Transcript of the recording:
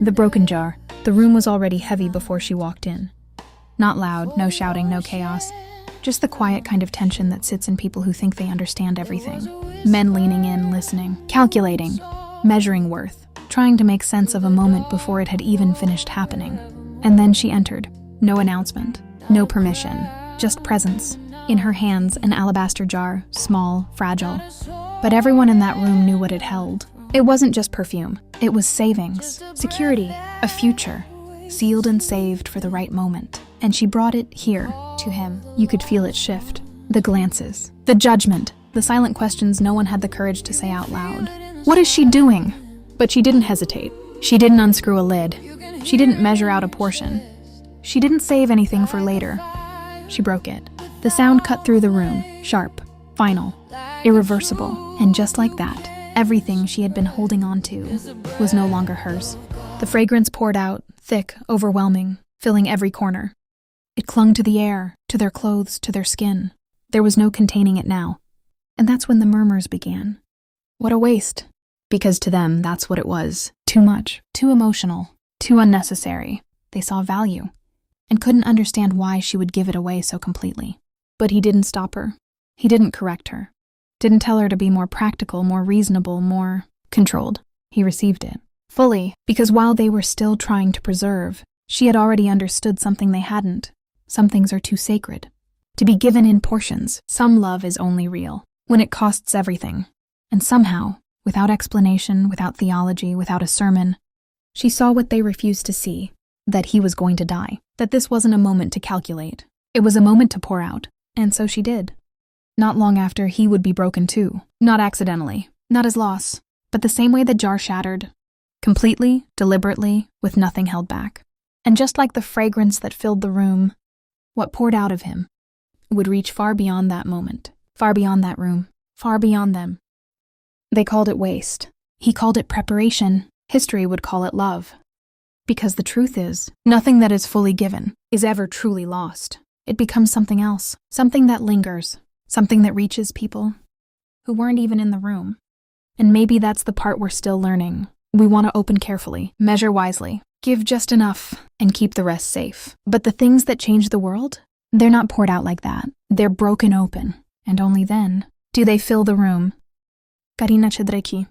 The broken jar. The room was already heavy before she walked in. Not loud, no shouting, no chaos. Just the quiet kind of tension that sits in people who think they understand everything. Men leaning in, listening, calculating, measuring worth, trying to make sense of a moment before it had even finished happening. And then she entered. No announcement, no permission, just presence. In her hands, an alabaster jar, small, fragile. But everyone in that room knew what it held. It wasn't just perfume. It was savings, security, a future, sealed and saved for the right moment. And she brought it here, to him. You could feel it shift. The glances, the judgment, the silent questions no one had the courage to say out loud. What is she doing? But she didn't hesitate. She didn't unscrew a lid. She didn't measure out a portion. She didn't save anything for later. She broke it. The sound cut through the room, sharp, final, irreversible. And just like that, everything she had been holding on to was no longer hers. The fragrance poured out, thick, overwhelming, filling every corner. It clung to the air, to their clothes, to their skin. There was no containing it now. And that's when the murmurs began. What a waste. Because to them, that's what it was. Too much, too emotional, too unnecessary. They saw value and couldn't understand why she would give it away so completely. But he didn't stop her. He didn't correct her. Didn't tell her to be more practical, more reasonable, more controlled. He received it fully, because while they were still trying to preserve, she had already understood something they hadn't. Some things are too sacred to be given in portions. Some love is only real when it costs everything. And somehow, without explanation, without theology, without a sermon, she saw what they refused to see, that he was going to die, that this wasn't a moment to calculate. It was a moment to pour out, and so she did. Not long after, he would be broken too. Not accidentally, not as loss, but the same way the jar shattered. Completely, deliberately, with nothing held back. And just like the fragrance that filled the room, what poured out of him would reach far beyond that moment, far beyond that room, far beyond them. They called it waste. He called it preparation. History would call it love. Because the truth is, nothing that is fully given is ever truly lost. It becomes something else, something that lingers, something that reaches people who weren't even in the room. And maybe that's the part we're still learning. We want to open carefully, measure wisely, give just enough, and keep the rest safe. But the things that change the world, they're not poured out like that. They're broken open, and only then do they fill the room. Karina Chedrecki.